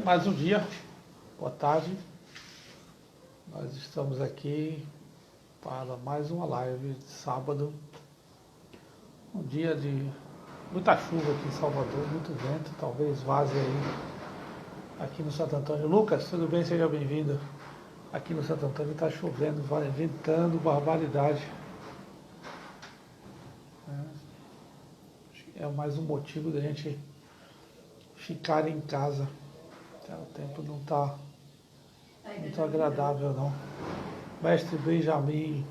Mais um dia, boa tarde. Nós estamos aqui para mais uma live de sábado. Um dia de muita chuva aqui em Salvador, muito vento, talvez vaze aí aqui no Santo Antônio. Lucas, tudo bem? Seja bem-vindo. Aqui no Santo Antônio está chovendo, vai ventando, barbaridade. É mais um motivo da gente ficar em casa. O tempo não está muito agradável, não. Mestre Benjamin,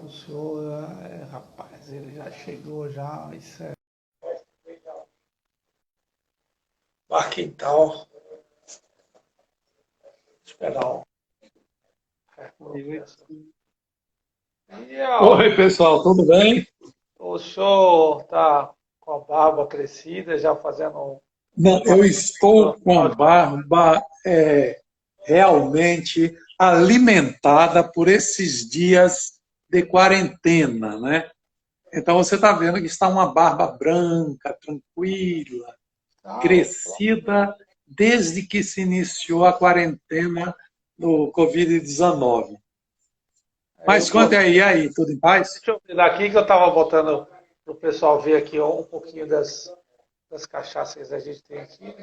o senhor, rapaz, ele já chegou já, isso é... Quintal. Esperar Oi, pessoal, tudo bem? O senhor está com a barba crescida, já fazendo... Não, eu estou com a barba realmente alimentada por esses dias de quarentena, né? Então você está vendo que está uma barba branca, tranquila, crescida desde que se iniciou a quarentena do Covid-19. Mas conta aí, tudo em paz? Deixa eu ver daqui que eu estava botando para o pessoal ver aqui um pouquinho das cachaças que a gente tem aqui.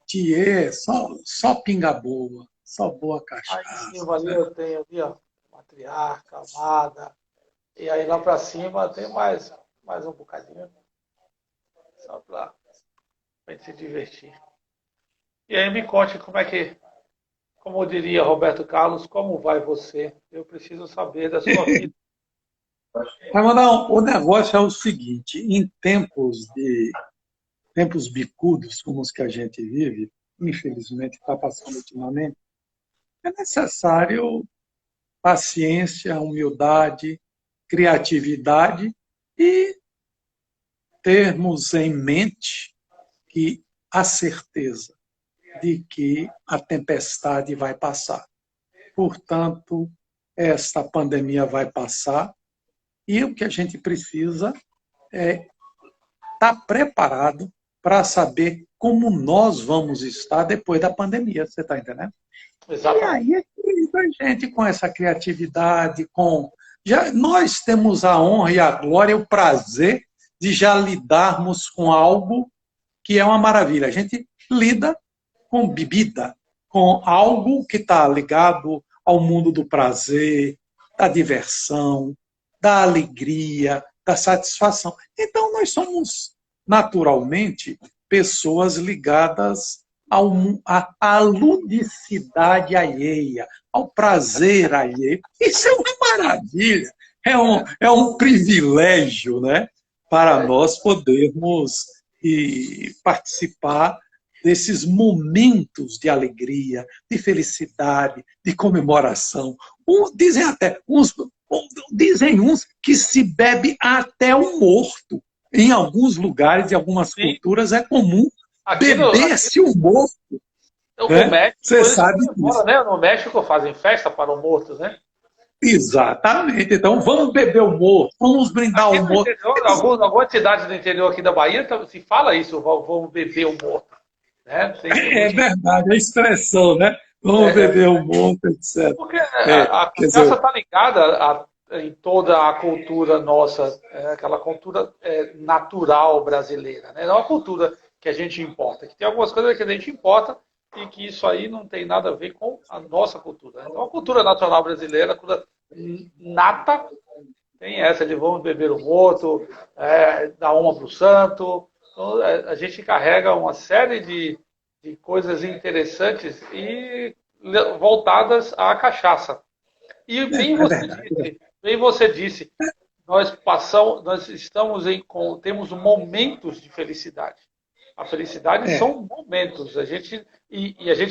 Tiê, só pinga boa, só boa Aí cachaça. em cima ali eu tenho ali, ó, matriarca, amada. E aí lá para cima tem mais um bocadinho. Só para a gente se divertir. E aí me conte como diria Roberto Carlos, como vai você? Eu preciso saber da sua vida. Mas, não, o negócio é o seguinte, em tempos bicudos como os que a gente vive, infelizmente está passando ultimamente, é necessário paciência, humildade, criatividade e termos em mente que a certeza de que a tempestade vai passar. Portanto, esta pandemia vai passar e o que a gente precisa é estar preparado para saber como nós vamos estar depois da pandemia, você está entendendo? Exatamente. E aí a gente com essa criatividade, nós temos a honra e a glória e o prazer de já lidarmos com algo que é uma maravilha. A gente lida com bebida, com algo que está ligado ao mundo do prazer, da diversão, da alegria, da satisfação. Então, nós somos, naturalmente, pessoas ligadas à ludicidade alheia, ao prazer alheio. Isso é uma maravilha, é um privilégio, né, para nós podermos participar desses momentos de alegria, de felicidade, de comemoração. Dizem uns que se bebe até o morto. Em alguns lugares, em algumas culturas, é comum beber-se o morto. Você sabe disso. Né? No México fazem festa para os mortos, né? Exatamente. Então, vamos beber o morto, vamos brindar o morto. Algumas cidades do interior aqui da Bahia se fala isso, vamos beber o morto. Né? É verdade, a expressão, né? Vamos beber o morto, etc. Porque a cachaça está ligada em toda a cultura nossa, aquela cultura natural brasileira. Né? Não é uma cultura que a gente importa. Que tem algumas coisas que a gente importa e que isso aí não tem nada a ver com a nossa cultura. Então, a cultura nacional brasileira, a cultura nata, tem essa de vamos beber o morto, dar uma para o santo. Então, a gente carrega uma série de coisas interessantes e voltadas à cachaça. E bem você disse, temos momentos de felicidade. A felicidade são momentos. A gente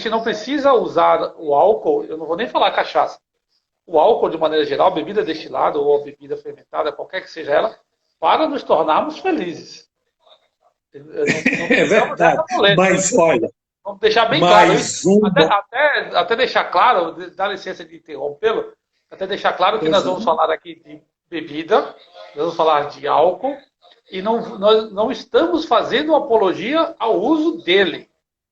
não precisa usar o álcool, eu não vou nem falar cachaça. O álcool, de maneira geral, bebida destilada ou bebida fermentada, qualquer que seja ela, para nos tornarmos felizes. É verdade. Mas, olha... Vamos deixar bem claro isso. Até deixar claro, dá licença de interrompê-lo, até deixar claro que nós vamos falar aqui de bebida, nós vamos falar de álcool, e nós não estamos fazendo apologia ao uso dele.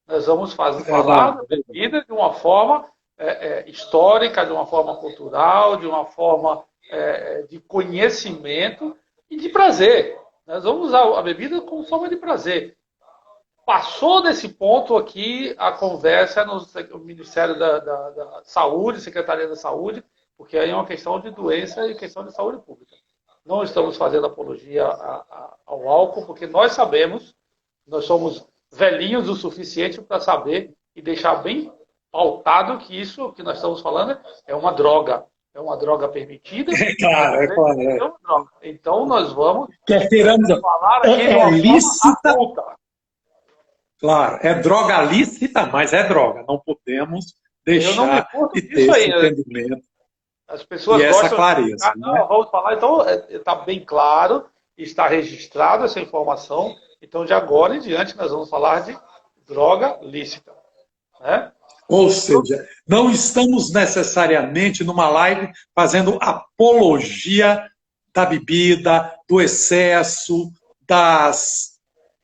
Nós vamos falar da bebida de uma forma histórica, de uma forma cultural, de uma forma de conhecimento e de prazer. Nós vamos usar a bebida como forma de prazer. Passou desse ponto aqui a conversa no Ministério da Saúde, Secretaria da Saúde, porque aí é uma questão de doença e questão de saúde pública. Não estamos fazendo apologia ao álcool, porque nós sabemos, nós somos velhinhos o suficiente para saber e deixar bem pautado que isso que nós estamos falando é uma droga. É uma droga permitida. Claro. É uma droga. Então nós vamos falar aqui de uma lícita. Forma claro, é droga lícita, mas é droga. Não podemos deixar de ter esse entendimento. As pessoas e gostam essa clareza. De... Não, vamos falar. Então, está bem claro, está registrada essa informação. Então, de agora em diante, nós vamos falar de droga lícita. Né? Ou seja, não estamos necessariamente numa live fazendo apologia da bebida, do excesso,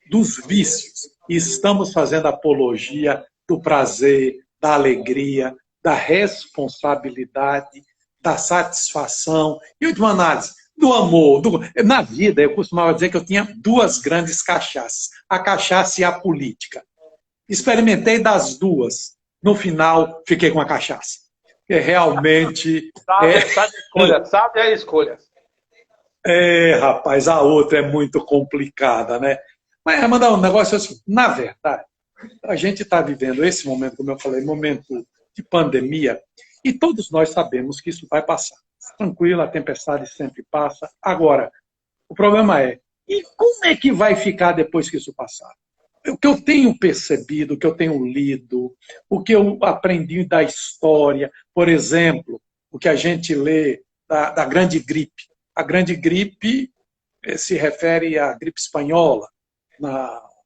dos vícios. Estamos fazendo apologia do prazer, da alegria, da responsabilidade, da satisfação e, última análise, do amor. Na vida, eu costumava dizer que eu tinha duas grandes cachaças, a cachaça e a política. Experimentei das duas. No final, fiquei com a cachaça. Porque realmente... Sabe a escolha. Rapaz, a outra é muito complicada, né? Mas, mandar um negócio assim, na verdade, a gente está vivendo esse momento, como eu falei, momento de pandemia, e todos nós sabemos que isso vai passar. Tranquilo, a tempestade sempre passa. Agora, o problema é, e como é que vai ficar depois que isso passar? O que eu tenho percebido, o que eu tenho lido, o que eu aprendi da história, por exemplo, o que a gente lê da grande gripe. A grande gripe se refere à gripe espanhola,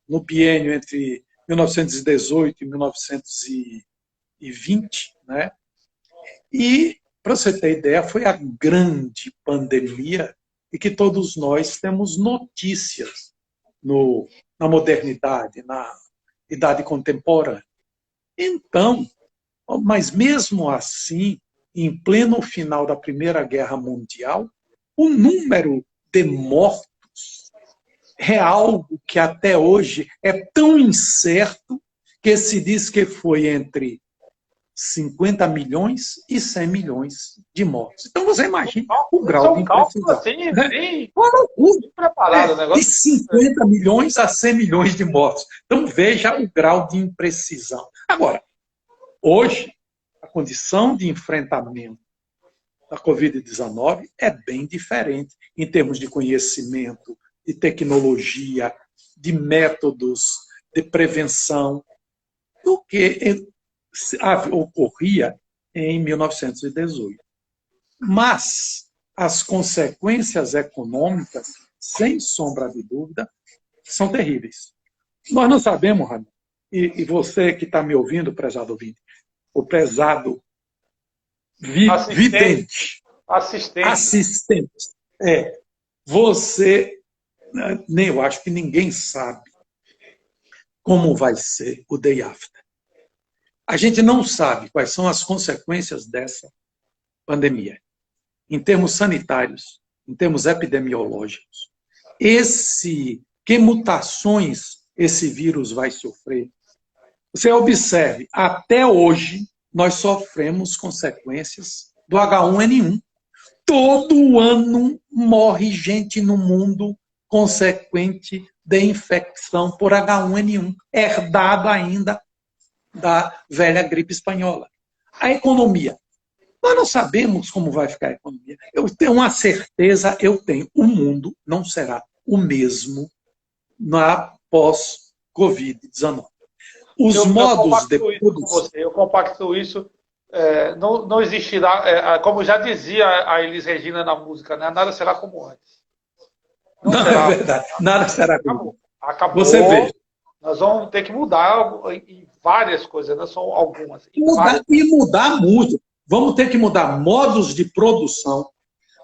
no biênio entre 1918 e 1920, né? E, para você ter ideia, foi a grande pandemia e que todos nós temos notícias na modernidade, na idade contemporânea. Então, mas mesmo assim, em pleno final da Primeira Guerra Mundial, o número de mortos é algo que até hoje é tão incerto que se diz que foi entre 50 milhões e 100 milhões de mortos. Então você imagina o grau de imprecisão. Assim, bem preparado, de 50 milhões a 100 milhões de mortos. Então veja o grau de imprecisão. Agora, hoje, a condição de enfrentamento da Covid-19 é bem diferente em termos de conhecimento, de tecnologia, de métodos de prevenção, do que ocorria em 1918. Mas as consequências econômicas, sem sombra de dúvida, são terríveis. Nós não sabemos, Ramiro, e você que está me ouvindo, prezado ouvinte, o prezado vidente, assistente, você, nem eu acho que ninguém sabe como vai ser o day after. A gente não sabe quais são as consequências dessa pandemia, em termos sanitários, em termos epidemiológicos. Que mutações esse vírus vai sofrer. Você observe, até hoje, nós sofremos consequências do H1N1. Todo ano morre gente no mundo consequente de infecção por H1N1, herdado ainda da velha gripe espanhola. A economia. Nós não sabemos como vai ficar a economia. Eu tenho uma certeza, o mundo não será o mesmo na pós-Covid-19. Os modos de produção... Eu compacto isso. Não existirá, como já dizia a Elis Regina na música, né? Nada será como antes. Não será. É verdade. Nada será como antes. Acabou. Você vê. Nós vamos ter que mudar em várias coisas, não são algumas. Mudar muito. Vamos ter que mudar modos de produção,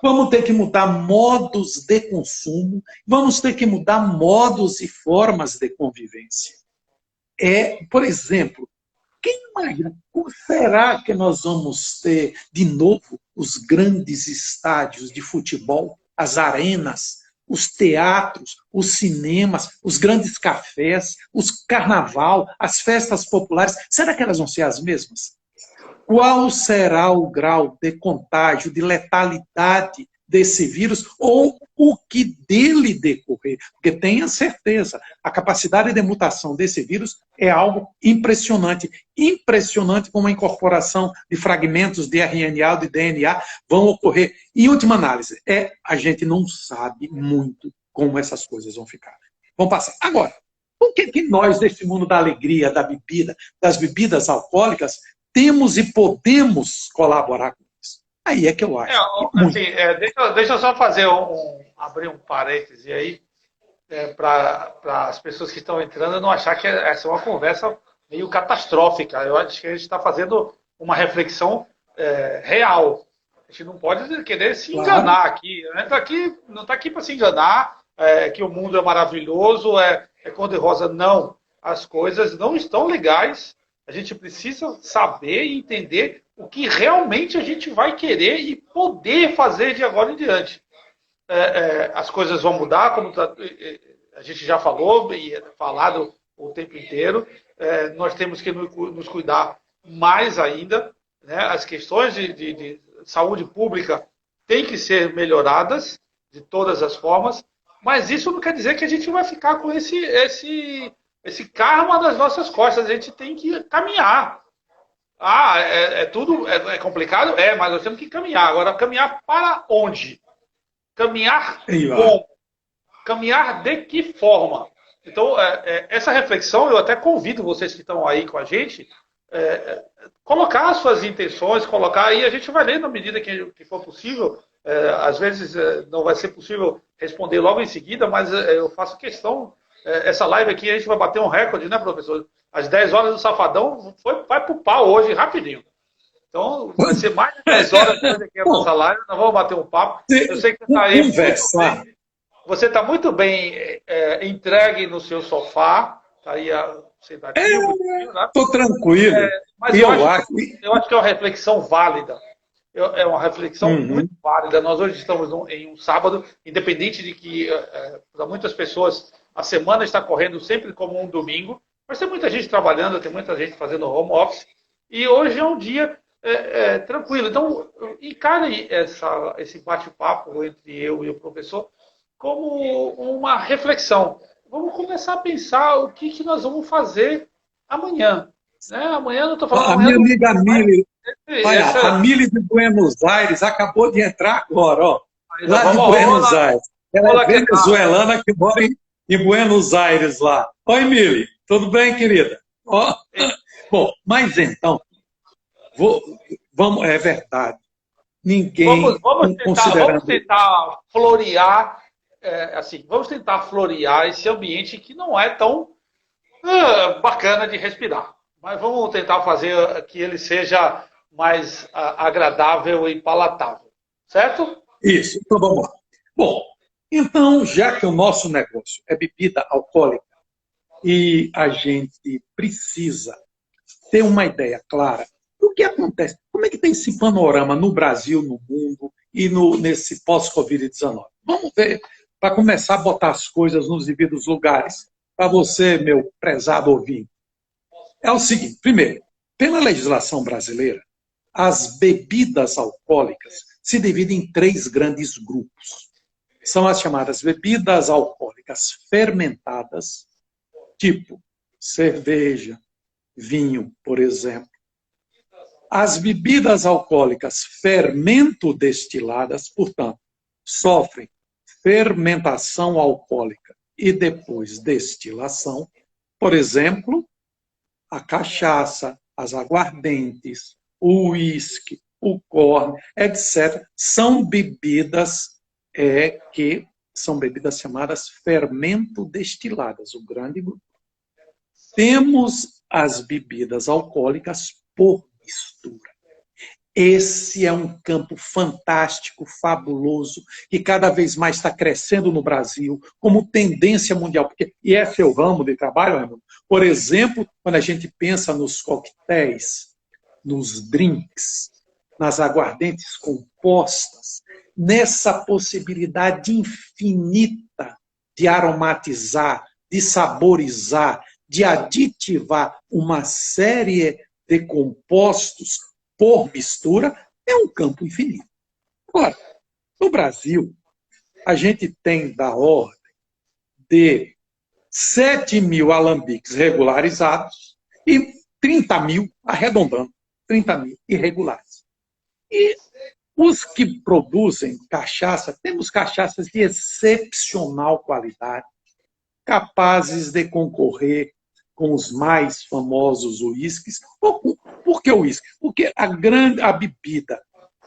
vamos ter que mudar modos de consumo, vamos ter que mudar modos e formas de convivência. Por exemplo, quem imagina, como será que nós vamos ter de novo os grandes estádios de futebol, as arenas, os teatros, os cinemas, os grandes cafés, os carnaval, as festas populares? Será que elas vão ser as mesmas? Qual será o grau de contágio, de letalidade desse vírus, ou o que dele decorrer? Porque tenha certeza, a capacidade de mutação desse vírus é algo impressionante. Impressionante como a incorporação de fragmentos de RNA ou de DNA vão ocorrer. Em última análise, a gente não sabe muito como essas coisas vão ficar. Vamos passar. Agora, por que nós, desse mundo da alegria, da bebida, das bebidas alcoólicas, temos e podemos colaborar com isso? Aí é que eu acho. Deixa eu só abrir um parêntese aí, para as pessoas que estão entrando não achar que essa é uma conversa meio catastrófica. Eu acho que a gente está fazendo uma reflexão real. A gente não pode querer se enganar aqui. A gente não está aqui para se enganar, que o mundo é maravilhoso, é cor-de-rosa. Não. As coisas não estão legais. A gente precisa saber e entender o que realmente a gente vai querer e poder fazer de agora em diante. As coisas vão mudar, como a gente já falou e falado o tempo inteiro. Nós temos que nos cuidar mais ainda. Né? As questões de saúde pública têm que ser melhoradas de todas as formas, mas isso não quer dizer que a gente vai ficar com esse karma nas nossas costas. A gente tem que caminhar. Tudo complicado? Mas nós temos que caminhar. Agora, caminhar para onde? Caminhar como? Caminhar de que forma? Então, essa reflexão, eu até convido vocês que estão aí com a gente, colocar as suas intenções, e a gente vai ler na medida que for possível. Às vezes não vai ser possível responder logo em seguida, mas eu faço questão. Essa live aqui a gente vai bater um recorde, né, professor? Às 10 horas do Safadão vai pro pau hoje, rapidinho. Então, vai ser mais de 10 horas depois aqui a nossa live, nós vamos bater um papo. Eu sei que você está aí. Você está muito bem entregue no seu sofá, está aí sentadinho. Estou tranquilo. Mas eu acho que é uma reflexão válida. É uma reflexão muito válida. Nós hoje estamos em um sábado, independente de que, para muitas pessoas, a semana está correndo sempre como um domingo, mas tem muita gente trabalhando, tem muita gente fazendo home office, e hoje é um dia tranquilo. Então, encare esse bate-papo entre eu e o professor como uma reflexão. Vamos começar a pensar o que nós vamos fazer amanhã. Né? Amanhã não estou falando... A minha amiga Mili, a Mili de Buenos Aires acabou de entrar agora, ó, lá de Buenos Aires. Ela é venezuelana que mora em Buenos Aires lá. Oi, Mili, tudo bem, querida? Ó. Bom, mas então, vamos, é verdade. Ninguém vamos tentar florear, vamos tentar florear esse ambiente que não é tão bacana de respirar. Mas vamos tentar fazer que ele seja mais agradável e palatável. Certo? Isso, então vamos lá. Bom, então, já que o nosso negócio é bebida alcoólica e a gente precisa ter uma ideia clara do que acontece, como é que tem esse panorama no Brasil, no mundo e nesse pós-Covid-19? Vamos ver, para começar a botar as coisas nos devidos lugares, para você, meu prezado ouvinte. É o seguinte, primeiro, pela legislação brasileira, as bebidas alcoólicas se dividem em 3 grandes grupos. São as chamadas bebidas alcoólicas fermentadas, tipo cerveja, vinho, por exemplo. As bebidas alcoólicas fermento-destiladas, portanto, sofrem fermentação alcoólica e depois destilação. Por exemplo, a cachaça, as aguardentes, o uísque, o corne, etc. São bebidas que são bebidas chamadas fermento-destiladas, o grande grupo. Temos as bebidas alcoólicas por mistura. Esse é um campo fantástico, fabuloso, que cada vez mais está crescendo no Brasil, como tendência mundial. E é seu ramo de trabalho, Raimundo? Por exemplo, quando a gente pensa nos coquetéis, nos drinks, nas aguardentes compostas, nessa possibilidade infinita de aromatizar, de saborizar, de aditivar uma série de compostos por mistura, é um campo infinito. Agora, no Brasil, a gente tem da ordem de 7 mil alambiques regularizados e 30 mil, arredondando, 30 mil irregulares. E os que produzem cachaça, temos cachaças de excepcional qualidade, capazes de concorrer com os mais famosos uísques. Por que o uísque? Porque a bebida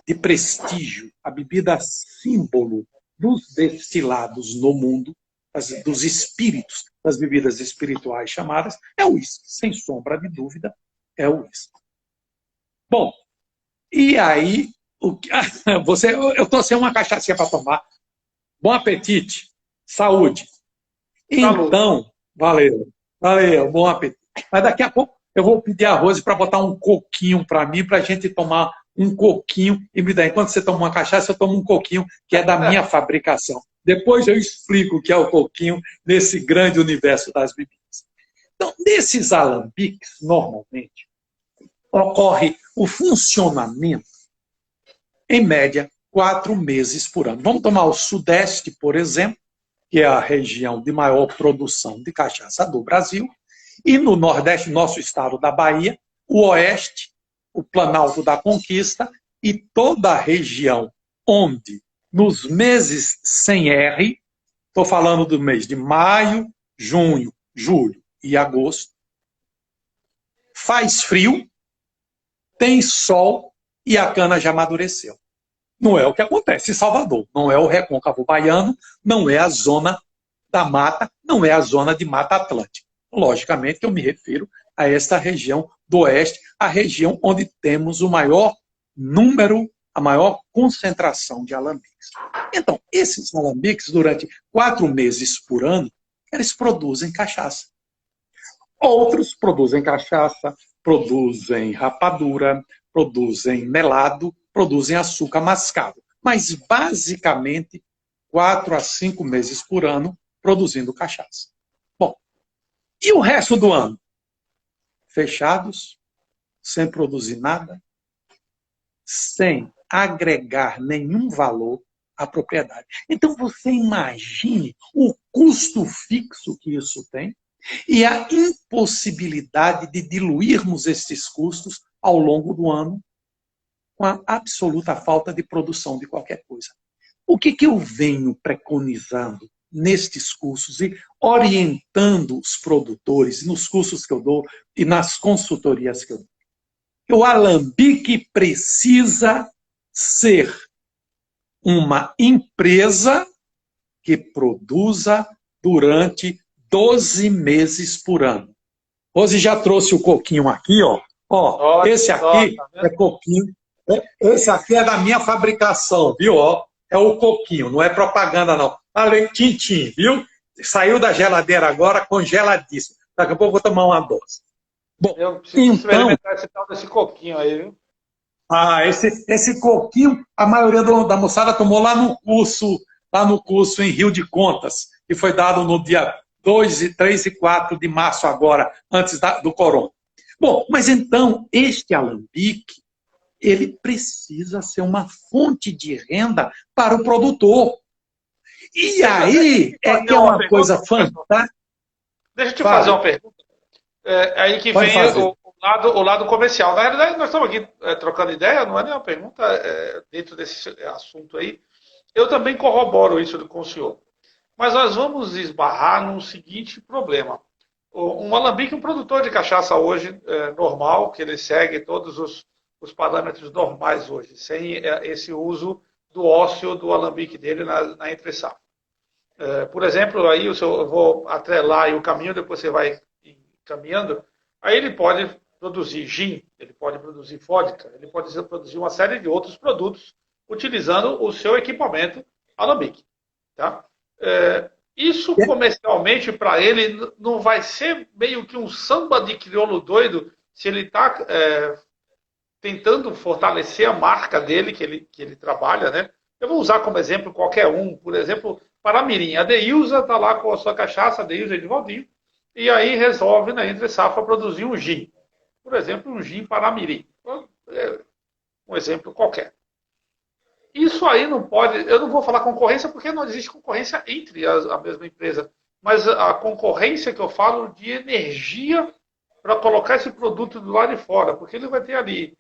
de prestígio, a bebida símbolo dos destilados no mundo, dos espíritos, das bebidas espirituais chamadas, é o uísque. Sem sombra de dúvida, é o uísque. Bom, e aí, eu estou sem uma cachaçinha para tomar. Bom apetite, saúde. Então, valeu, bom apetite. Mas daqui a pouco eu vou pedir a Rose para botar um coquinho para mim, para a gente tomar um coquinho e me dar. Enquanto você toma uma cachaça, eu tomo um coquinho que é da minha fabricação. Depois eu explico o que é o coquinho nesse grande universo das bebidas. Então, nesses alambiques, normalmente, ocorre o funcionamento, em média, 4 meses por ano. Vamos tomar o Sudeste, por exemplo, que é a região de maior produção de cachaça do Brasil, e no Nordeste, nosso estado da Bahia, o Oeste, o Planalto da Conquista, e toda a região onde, nos meses sem R, estou falando do mês de maio, junho, julho e agosto, faz frio, tem sol e a cana já amadureceu. Não é o que acontece em Salvador, não é o Recôncavo Baiano, não é a zona da mata, não é a zona de Mata Atlântica. Logicamente que eu me refiro a esta região do Oeste, a região onde temos o maior número, a maior concentração de alambiques. Então, esses alambiques, durante 4 meses por ano, eles produzem cachaça. Outros produzem cachaça, produzem rapadura, produzem melado, produzem açúcar mascavo. Mas, basicamente, 4 a 5 meses por ano produzindo cachaça. Bom, e o resto do ano? Fechados, sem produzir nada, sem agregar nenhum valor à propriedade. Então, você imagine o custo fixo que isso tem e a impossibilidade de diluirmos esses custos ao longo do ano com a absoluta falta de produção de qualquer coisa. O que eu venho preconizando nestes cursos e orientando os produtores nos cursos que eu dou e nas consultorias que eu dou? O alambique precisa ser uma empresa que produza durante 12 meses por ano. Rose já trouxe o coquinho aqui, ó. Ó, esse aqui é coquinho. Esse aqui é da minha fabricação, viu? Ó, é o coquinho, não é propaganda, não. Além, tintim, viu? Saiu da geladeira agora, congeladíssimo. Daqui a pouco eu vou tomar uma dose. Bom, eu preciso experimentar esse tal desse coquinho aí, viu? Esse coquinho, a maioria da moçada tomou lá no curso em Rio de Contas, que foi dado no dia 2, 3 e 4 de março agora, antes do corona. Bom, mas então, este alambique, ele precisa ser uma fonte de renda para o produtor. E aí é que é uma coisa fantástica. Deixa eu te fazer uma pergunta. Aí que vem o lado comercial. Na realidade, nós estamos aqui trocando ideia, não é nenhuma pergunta dentro desse assunto aí. Eu também corroboro isso com o senhor. Mas nós vamos esbarrar num seguinte problema. Um alambique, um produtor de cachaça hoje, normal, que ele segue todos os parâmetros normais hoje, sem esse uso do ócio do alambique dele na entre-safra. Por exemplo, aí eu vou atrelar aí o caminho, depois você vai caminhando, aí ele pode produzir gin, ele pode produzir vodka, ele pode produzir uma série de outros produtos utilizando o seu equipamento alambique. Tá? Isso comercialmente para ele não vai ser meio que um samba de crioulo doido se ele está tentando fortalecer a marca dele que ele trabalha, né? Eu vou usar como exemplo qualquer um, por exemplo, Paramirim. A Deilza está lá com a sua cachaça, a Deilza Edivaldinho, e aí resolve, na Entre Safra, produzir um gin. Por exemplo, um gin Paramirim. Um exemplo qualquer. Isso aí não pode... Eu não vou falar concorrência porque não existe concorrência entre a mesma empresa. Mas a concorrência que eu falo de energia para colocar esse produto do lado de fora. Porque ele vai ter ali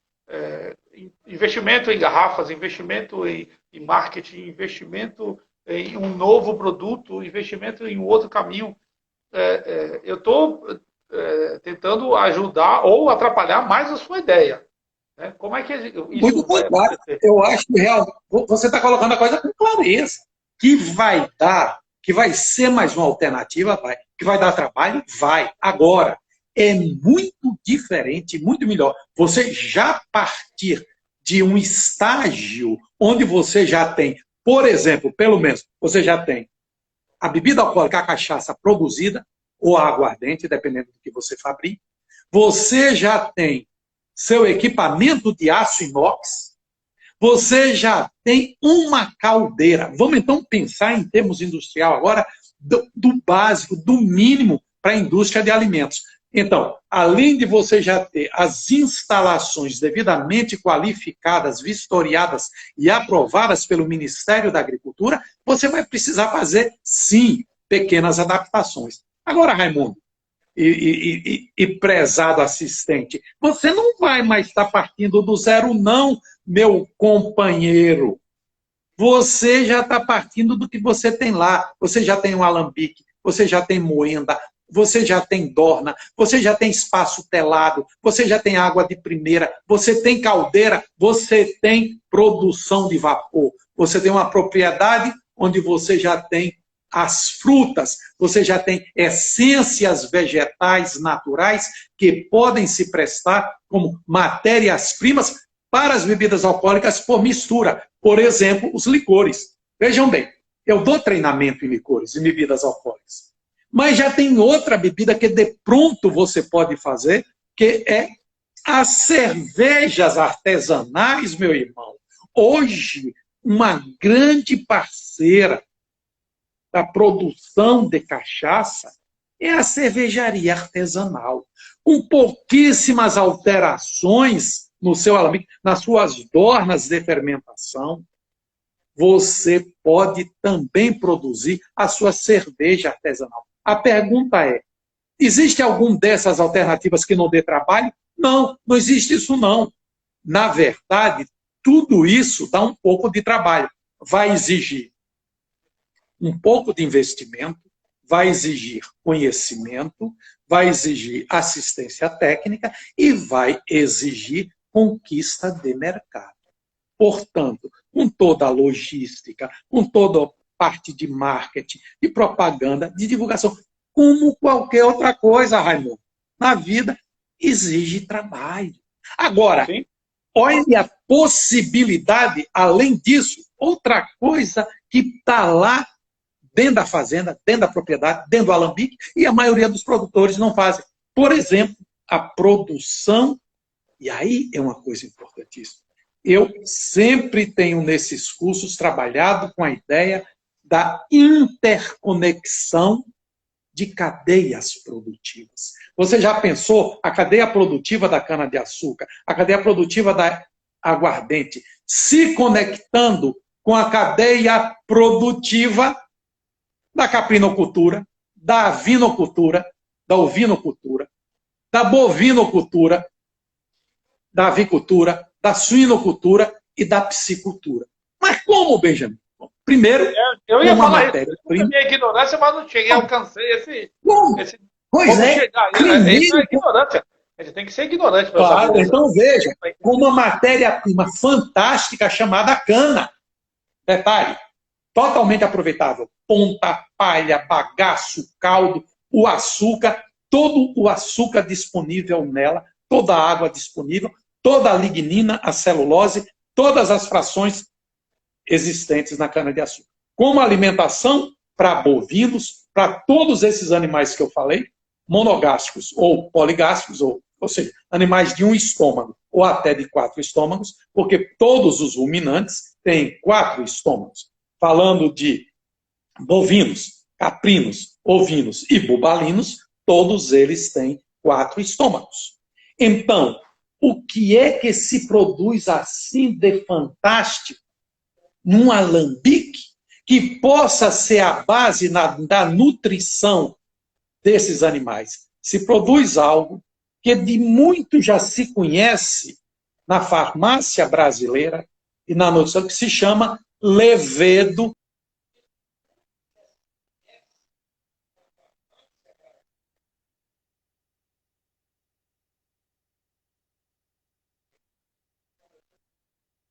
investimento em garrafas, investimento em marketing, investimento em um novo produto, investimento em um outro caminho. Eu estou tentando ajudar ou atrapalhar mais a sua ideia. Como é que isso muito contrário. Eu acho que você está colocando a coisa com clareza. Que vai dar, que vai ser mais uma alternativa, vai. Que vai dar trabalho, vai. Agora, é muito diferente, muito melhor. Você já partir de um estágio onde você já tem, por exemplo, pelo menos, você já tem a bebida alcoólica, a cachaça produzida, ou a aguardente, dependendo do que você fabrica. Você já tem seu equipamento de aço inox, você já tem uma caldeira. Vamos então pensar em termos industrial agora, do básico, do mínimo para a indústria de alimentos. Então, além de você já ter as instalações devidamente qualificadas, vistoriadas e aprovadas pelo Ministério da Agricultura, você vai precisar fazer, sim, pequenas adaptações. Agora, Raimundo, e prezado assistente, você não vai mais estar partindo do zero, não, meu companheiro. Você já está partindo do que você tem lá. Você já tem um alambique, você já tem moenda, você já tem dorna, você já tem espaço telado, você já tem água de primeira, você tem caldeira, você tem produção de vapor. Você tem uma propriedade onde você já tem as frutas, você já tem essências vegetais naturais que podem se prestar como matérias-primas para as bebidas alcoólicas por mistura. Por exemplo, os licores. Vejam bem, eu dou treinamento em licores, em bebidas alcoólicas. Mas já tem outra bebida que de pronto você pode fazer, que é as cervejas artesanais, meu irmão. Hoje, uma grande parceira da produção de cachaça é a cervejaria artesanal, com pouquíssimas alterações no seu alambique, nas suas dornas de fermentação. Você pode também produzir a sua cerveja artesanal. A pergunta é, existe alguma dessas alternativas que não dê trabalho? Não, não existe isso não. Na verdade, tudo isso dá um pouco de trabalho. Vai exigir um pouco de investimento, vai exigir conhecimento, vai exigir assistência técnica e vai exigir conquista de mercado. Portanto, com toda a logística, com toda a parte de marketing, de propaganda, de divulgação, como qualquer outra coisa, Raimundo, na vida exige trabalho. Agora, sim, olha a possibilidade, além disso, outra coisa que está lá dentro da fazenda, dentro da propriedade, dentro do alambique, e a maioria dos produtores não fazem. Por exemplo, a produção, e aí é uma coisa importantíssima. Eu sempre tenho nesses cursos trabalhado com a ideia da interconexão de cadeias produtivas. Você já pensou a cadeia produtiva da cana-de-açúcar, a cadeia produtiva da aguardente, se conectando com a cadeia produtiva da caprinocultura, da avinocultura, da ovinocultura, da bovinocultura, da avicultura, da suinocultura e da piscicultura. Mas como, Benjamin? Bom, primeiro, eu ia falar isso, minha ignorância, mas não cheguei, alcancei esse... Pois é. Chegar, isso é ignorância. A gente tem que ser ignorante. Claro, então veja, com uma matéria-prima fantástica chamada cana. Detalhe, totalmente aproveitável. Ponta, palha, bagaço, caldo, o açúcar, todo o açúcar disponível nela toda a água disponível, toda a lignina, a celulose, todas as frações existentes na cana-de-açúcar. Como alimentação para bovinos, para todos esses animais que eu falei, monogástricos ou poligástricos, ou seja, animais de um estômago ou até de 4 estômagos, porque todos os ruminantes têm 4 estômagos. Falando de bovinos, caprinos, ovinos e bubalinos, todos eles têm 4 estômagos. Então, o que é que se produz assim de fantástico num alambique que possa ser a base da nutrição desses animais? Se produz algo que de muito já se conhece na farmácia brasileira e na nutrição, que se chama levedo.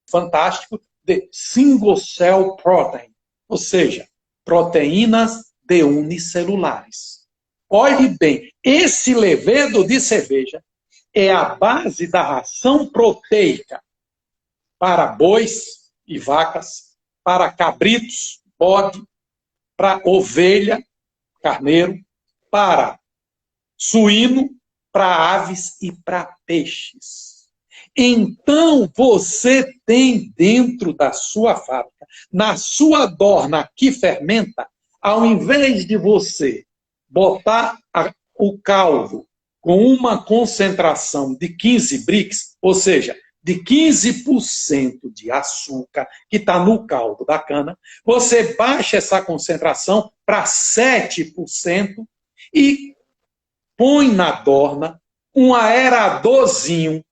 Fantástico de single cell protein, ou seja, proteínas de unicelulares. Olhe bem, esse levedo de cerveja é a base da ração proteica para bois e vacas, para cabritos, bode, para ovelha, carneiro, para suíno, para aves e para peixes. Então, você tem dentro da sua fábrica, na sua dorna que fermenta, ao invés de você botar o caldo com uma concentração de 15 BRICS, ou seja, de 15% de açúcar que está no caldo da cana, você baixa essa concentração para 7% e põe na dorna um aeradorzinho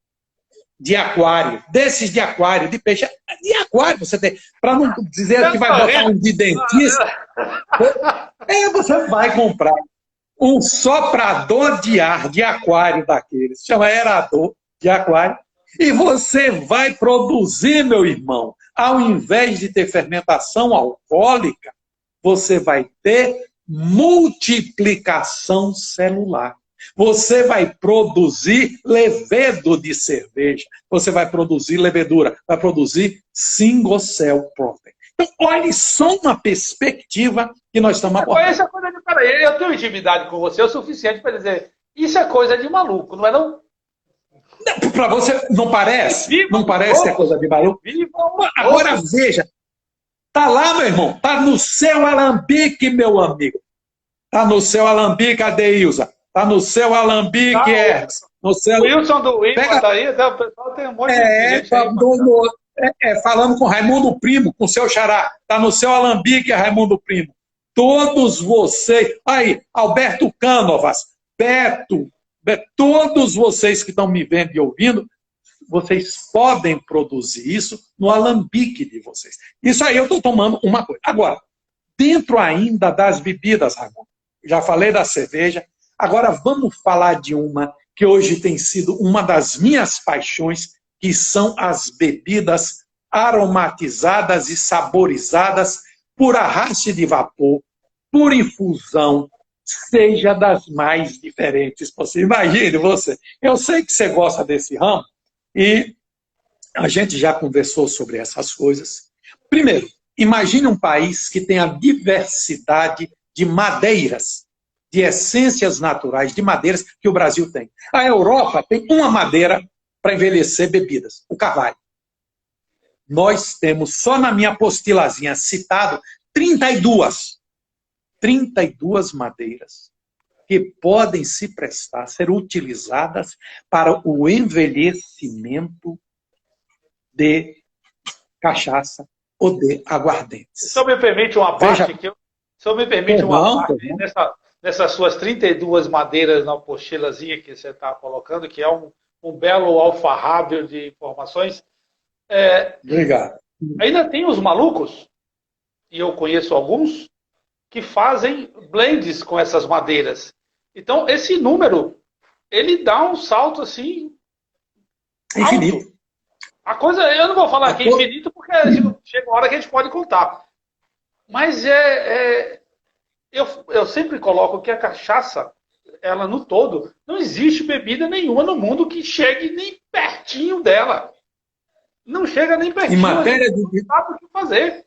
de aquário, desses de aquário, de peixe, de aquário você tem, para não dizer que vai botar um de dentista, você vai comprar um soprador de ar de aquário daqueles, chama aerador de aquário, e você vai produzir, meu irmão, ao invés de ter fermentação alcoólica, você vai ter multiplicação celular. Você vai produzir levedo de cerveja, você vai produzir levedura, vai produzir single cell protein. Então, olha só uma perspectiva que nós estamos abordando. Essa coisa de, peraí, eu tenho intimidade com você o suficiente para dizer, isso é coisa de maluco, não é não? Para você, não parece? Não parece que é coisa de maluco? Agora veja, tá lá, meu irmão, tá no seu alambique, meu amigo. Tá no seu alambique, Adeilza. Tá no seu alambique, Hermes. No seu... O Wilson do IMA tá aí, o pessoal tem um monte de gente aí. Falando com Raimundo Primo, com seu xará. Tá no seu alambique, Raimundo Primo. Todos vocês... Aí, Alberto Cânovas, Beto, todos vocês que estão me vendo e ouvindo, vocês podem produzir isso no alambique de vocês. Isso aí eu estou tomando uma coisa. Agora, dentro ainda das bebidas, Raimundo, já falei da cerveja, agora vamos falar de uma que hoje tem sido uma das minhas paixões, que são as bebidas aromatizadas e saborizadas por arraste de vapor, por infusão, seja das mais diferentes possíveis. Imagine você, eu sei que você gosta desse ramo e a gente já conversou sobre essas coisas. Primeiro, imagine um país que tem a diversidade de madeiras, de essências naturais, de madeiras que o Brasil tem. A Europa tem uma madeira para envelhecer bebidas, o carvalho. Nós temos, só na minha apostilazinha citado, 32 madeiras que podem se prestar, ser utilizadas para o envelhecimento de cachaça ou de aguardente. Se eu me permite uma parte, nessas suas 32 madeiras na apostilazinha que você está colocando, que é um belo alfarrábio de informações. Obrigado. Ainda tem os malucos, e eu conheço alguns, que fazem blends com essas madeiras. Então, esse número, ele dá um salto assim... infinito. Alto. A coisa, eu não vou falar aqui infinito, porque chega uma hora que a gente pode contar. Mas eu sempre coloco que a cachaça, ela no todo, não existe bebida nenhuma no mundo que chegue nem pertinho dela. Não chega nem pertinho, em matéria não sabe o que fazer.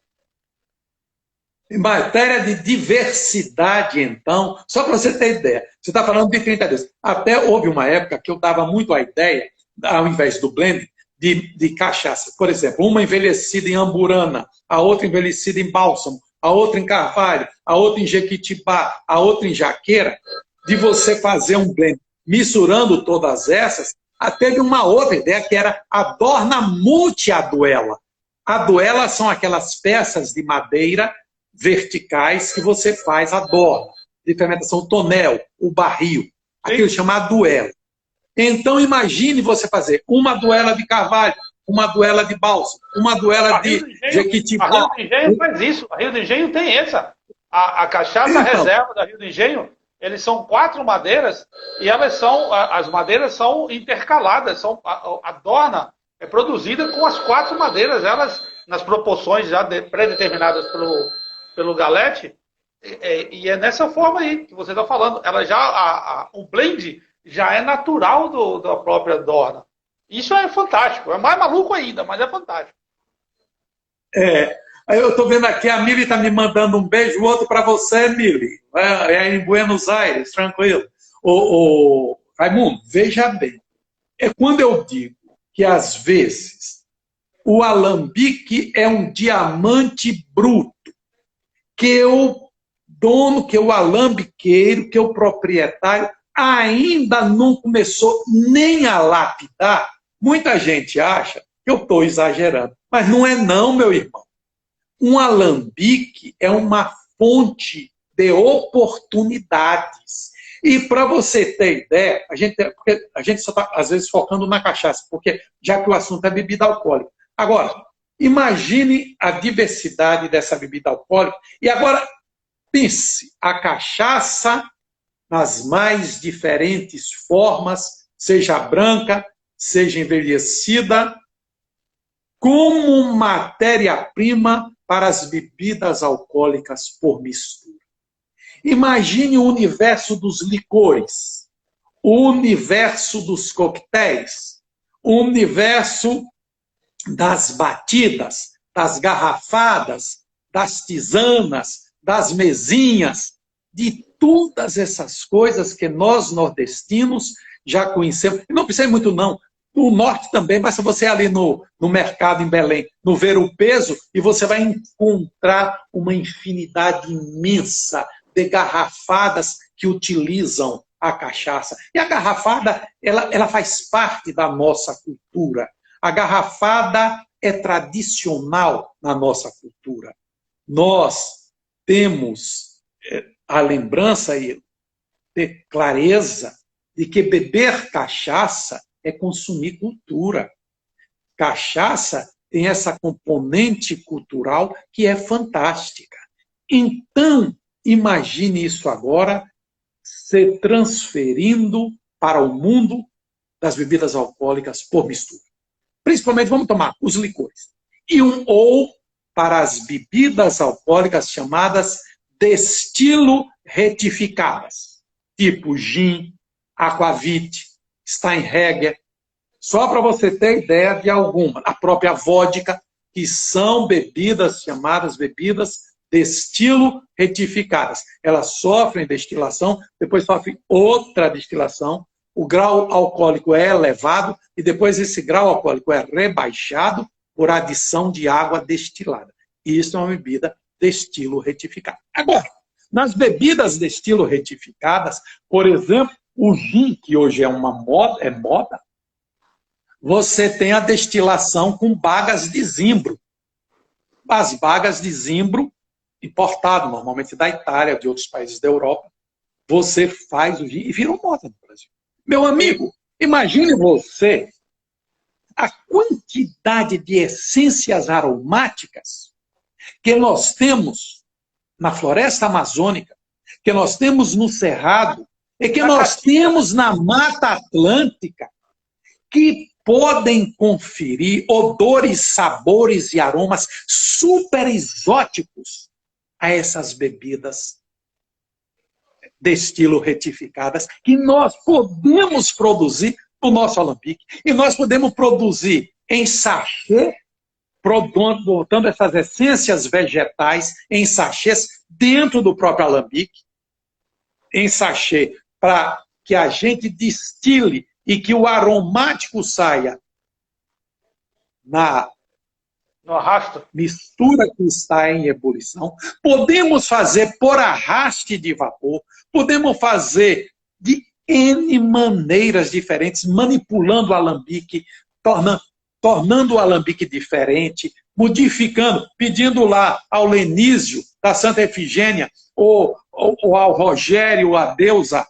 Em matéria de diversidade, então, só para você ter ideia, você está falando de 30 dias. Até houve uma época que eu dava muito a ideia, ao invés do blend, de cachaça. Por exemplo, uma envelhecida em Amburana, a outra envelhecida em Bálsamo, a outra em Carvalho, a outra em Jequitibá, a outra em Jaqueira, de você fazer um blend misturando todas essas. Teve uma outra ideia que era a Dorna Multiaduela. A duela são aquelas peças de madeira verticais que você faz a dorna, de fermentação, o tonel, o barril, aquilo chamado duelo. Então, imagine você fazer uma duela de Carvalho, uma duela de Bálsamo, uma duela de Jequitibá. A Rio do Engenho faz isso. A Rio do Engenho tem essa. A cachaça reserva da Rio do Engenho, eles são 4 madeiras e as madeiras são intercaladas. A dorna é produzida com as 4 madeiras, elas nas proporções já pré-determinadas pelo Galete, e é nessa forma aí que você está falando. Ela já, o blend já é natural da própria dorna. Isso é fantástico. É mais maluco ainda, mas é fantástico. Eu estou vendo aqui, a Mili está me mandando um beijo, outro para você, Mili. É em Buenos Aires, tranquilo. Raimundo, veja bem. É quando eu digo que, às vezes, o alambique é um diamante bruto, que o dono, que o alambiqueiro, que o proprietário ainda não começou nem a lapidar. Muita gente acha que eu estou exagerando, mas não é não, meu irmão. Um alambique é uma fonte de oportunidades. E para você ter ideia, porque a gente só está, às vezes, focando na cachaça, porque já que o assunto é bebida alcoólica. Agora, imagine a diversidade dessa bebida alcoólica. E agora, pense, a cachaça nas mais diferentes formas, seja branca, seja envelhecida, como matéria-prima para as bebidas alcoólicas por mistura. Imagine o universo dos licores, o universo dos coquetéis, o universo das batidas, das garrafadas, das tisanas, das mesinhas, de todas essas coisas que nós nordestinos já conhecemos. E não precisa muito não. No norte também, basta você ir ali no mercado em Belém, no Ver o Peso, e você vai encontrar uma infinidade imensa de garrafadas que utilizam a cachaça. E a garrafada, ela faz parte da nossa cultura. A garrafada é tradicional na nossa cultura. Nós temos a lembrança e ter clareza de que beber cachaça é consumir cultura. Cachaça tem essa componente cultural que é fantástica. Então, imagine isso agora se transferindo para o mundo das bebidas alcoólicas por mistura. Principalmente, vamos tomar os licores. Ou para as bebidas alcoólicas chamadas destilo retificadas, tipo gin, aquavit, Steinheger. Só para você ter ideia de alguma. A própria vodka, que são bebidas chamadas bebidas destilo retificadas. Elas sofrem destilação, depois sofrem outra destilação, o grau alcoólico é elevado e depois esse grau alcoólico é rebaixado por adição de água destilada. E isso é uma bebida de estilo retificado. Agora, nas bebidas de estilo retificadas, por exemplo, o gin, que hoje é uma moda, você tem a destilação com bagas de zimbro. As bagas de zimbro, importado normalmente da Itália, de outros países da Europa, você faz o gin e virou moda no Brasil. Meu amigo, imagine você a quantidade de essências aromáticas que nós temos na floresta amazônica, que nós temos no Cerrado, e que nós temos na Mata Atlântica, que podem conferir odores, sabores e aromas super exóticos a essas bebidas destilo retificadas, que nós podemos produzir no nosso alambique. E nós podemos produzir em sachê, botando essas essências vegetais em sachês dentro do próprio alambique, em sachê, para que a gente destile e que o aromático saia na mistura que está em ebulição. Podemos fazer por arraste de vapor, podemos fazer de N maneiras diferentes, manipulando o alambique, tornando o alambique diferente, modificando, pedindo lá ao Lenísio, da Santa Efigênia, ou ao Rogério, a deusa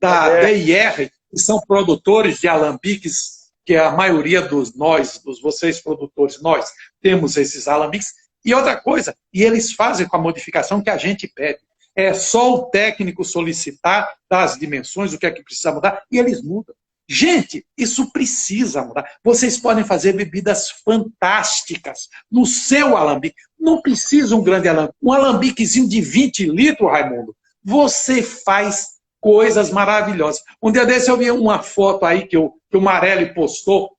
da DIR, que são produtores de alambiques, que a maioria dos vocês produtores, nós temos esses alambiques. E outra coisa, e eles fazem com a modificação que a gente pede. É só o técnico solicitar das dimensões, o que é que precisa mudar, e eles mudam. Gente, isso precisa mudar. Vocês podem fazer bebidas fantásticas no seu alambique. Não precisa um grande alambique. Um alambiquezinho de 20 litros, Raimundo, você faz coisas maravilhosas. Um dia desse eu vi uma foto aí que o Marelli postou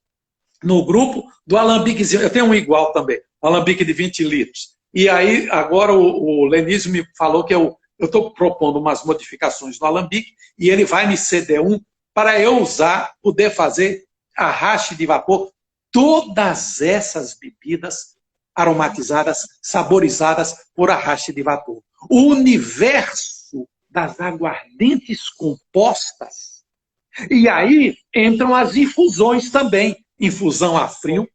no grupo do alambiquezinho. Eu tenho um igual também, um alambique de 20 litros. E aí, agora o Lenísio me falou que eu estou propondo umas modificações no alambique e ele vai me ceder um para eu usar, poder fazer arraste de vapor, todas essas bebidas aromatizadas, saborizadas por arraste de vapor. O universo das aguardentes compostas. E aí entram as infusões também. Infusão a frio,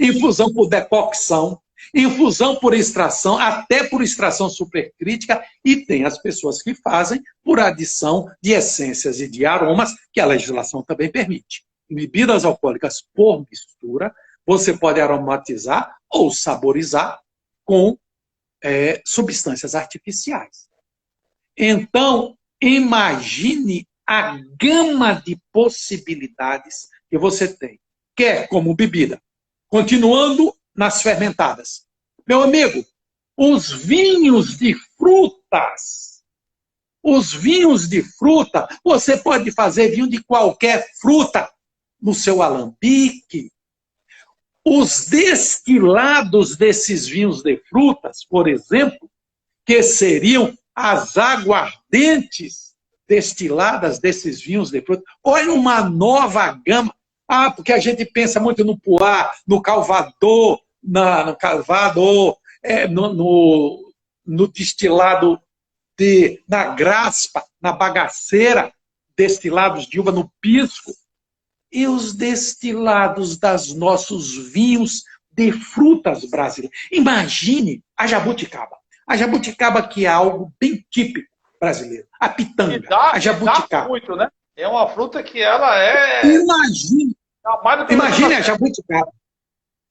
infusão por decocção, infusão por extração, até por extração supercrítica, e tem as pessoas que fazem por adição de essências e de aromas, que a legislação também permite. Bebidas alcoólicas por mistura, você pode aromatizar ou saborizar com substâncias artificiais. Então, imagine a gama de possibilidades que você tem, quer como bebida, continuando nas fermentadas. Meu amigo, os vinhos de frutas, você pode fazer vinho de qualquer fruta no seu alambique. Os destilados desses vinhos de frutas, por exemplo, que seriam as aguardentes destiladas desses vinhos de frutas, olha uma nova gama. Porque a gente pensa muito no Poá, no Calvador, no destilado na graspa, na bagaceira, destilados de uva no pisco. E os destilados dos nossos vinhos de frutas brasileiras. Imagine a jabuticaba. A jabuticaba, que é algo bem típico brasileiro. A pitanga, a jabuticaba. Dá muito, né? É uma fruta que ela é... Imagine a jabuticaba.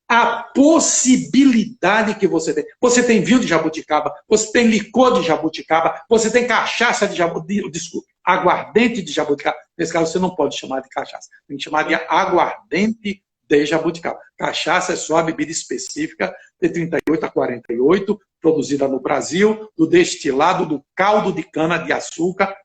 A possibilidade que você tem. Você tem vinho de jabuticaba, você tem licor de jabuticaba, você tem cachaça de jabuticaba, desculpe, aguardente de jabuticaba. Nesse caso, você não pode chamar de cachaça. Tem que chamar de aguardente de jabuticaba. Cachaça é só a bebida específica de 38 a 48, produzida no Brasil, do destilado do caldo de cana-de-açúcar,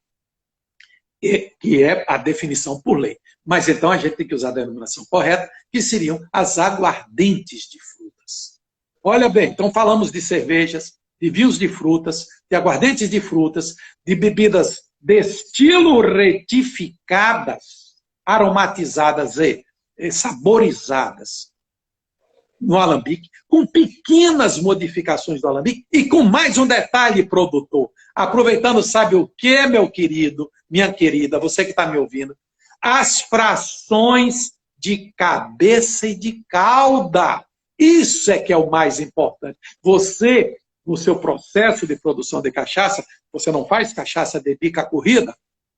que é a definição por lei. Mas então a gente tem que usar a denominação correta, que seriam as aguardentes de frutas. Olha bem, então falamos de cervejas, de vinhos de frutas, de aguardentes de frutas, de bebidas de estilo retificadas, aromatizadas e saborizadas no alambique, com pequenas modificações do alambique e com mais um detalhe, produtor. Aproveitando, sabe o que, meu querido, minha querida, você que está me ouvindo? As frações de cabeça e de cauda. Isso é que é o mais importante. Você, no seu processo de produção de cachaça, você não faz cachaça de bica corrida,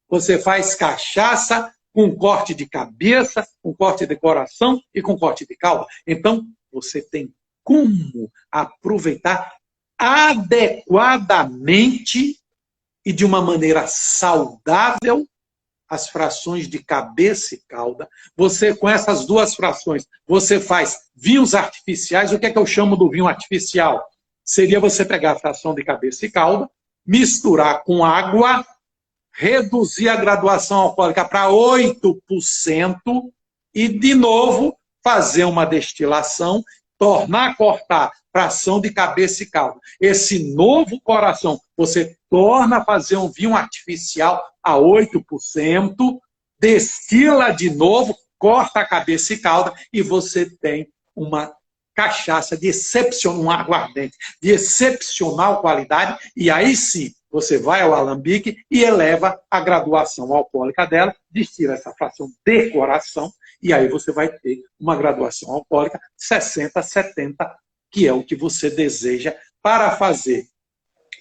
você faz cachaça com corte de cabeça, com corte de coração e com corte de cauda. Então, você tem como aproveitar adequadamente e de uma maneira saudável as frações de cabeça e cauda. Você, com essas duas frações, você faz vinhos artificiais. O que é que eu chamo do vinho artificial? Seria você pegar a fração de cabeça e cauda, misturar com água reduzir a graduação alcoólica para 8% e, de novo, fazer uma destilação, tornar a cortar fração de cabeça e caldo. Esse novo coração, você torna a fazer um vinho artificial a 8%, destila de novo, corta a cabeça e calda e você tem uma cachaça de excepcional, um aguardente de excepcional qualidade, e aí sim, você vai ao alambique e eleva a graduação alcoólica dela, destila essa fração de coração, e aí você vai ter uma graduação alcoólica 60, 70, que é o que você deseja para fazer,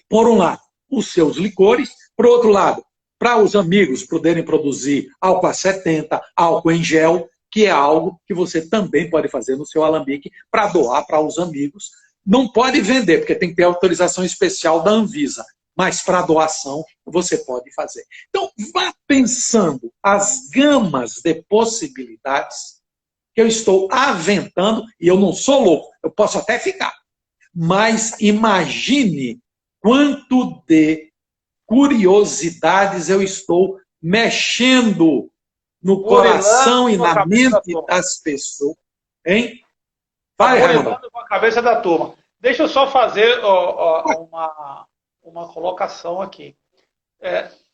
por um lado, os seus licores, por outro lado, para os amigos poderem produzir álcool a 70, álcool em gel, que é algo que você também pode fazer no seu alambique para doar para os amigos. Não pode vender, porque tem que ter autorização especial da Anvisa, mas para doação você pode fazer. Então, vá pensando as gamas de possibilidades que eu estou aventando, e eu não sou louco, eu posso até ficar, mas imagine quanto de curiosidades eu estou mexendo no coração e na mente das pessoas. Hein? Vai, Raimundo. Com a cabeça da turma. Deixa eu só fazer uma colocação aqui.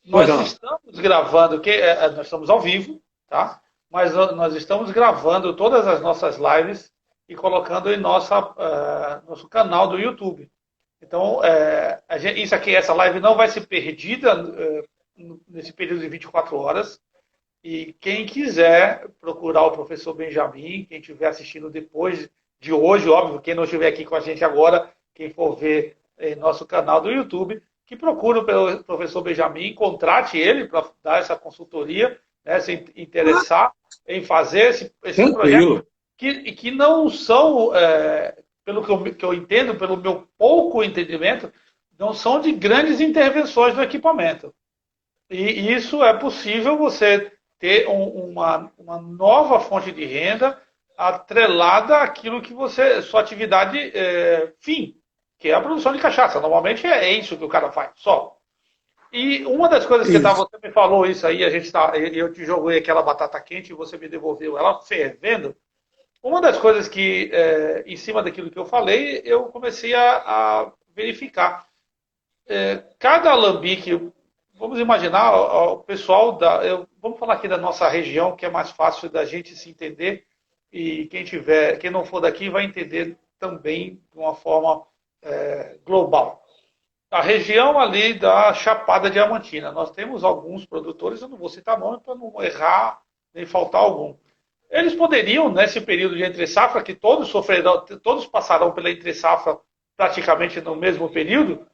Nós estamos gravando, nós estamos ao vivo, tá? Mas nós estamos gravando todas as nossas lives e colocando em nosso canal do YouTube. Então, essa live não vai ser perdida nesse período de 24 horas. E quem quiser procurar o professor Benjamin, quem estiver assistindo depois de hoje, óbvio, quem não estiver aqui com a gente agora, quem for ver em nosso canal do YouTube, que procure pelo professor Benjamin, contrate ele para dar essa consultoria, né, se interessar em fazer esse projeto, que não são, pelo que eu entendo, pelo meu pouco entendimento, não são de grandes intervenções no equipamento. E isso é possível você ter uma nova fonte de renda atrelada àquilo que sua atividade fim, que é a produção de cachaça. Normalmente é isso que o cara faz, só. E uma das coisas que você me falou isso aí, eu te joguei aquela batata quente e você me devolveu ela fervendo. Uma das coisas que, em cima daquilo que eu falei, eu comecei a verificar. Cada alambique, vamos imaginar o pessoal vamos falar aqui da nossa região, que é mais fácil da gente se entender, e quem não for daqui vai entender também de uma forma global. A região ali da Chapada Diamantina, nós temos alguns produtores, eu não vou citar nome para não errar nem faltar algum. Eles poderiam, nesse período de entre-safra, que todos passarão pela entre-safra praticamente no mesmo período,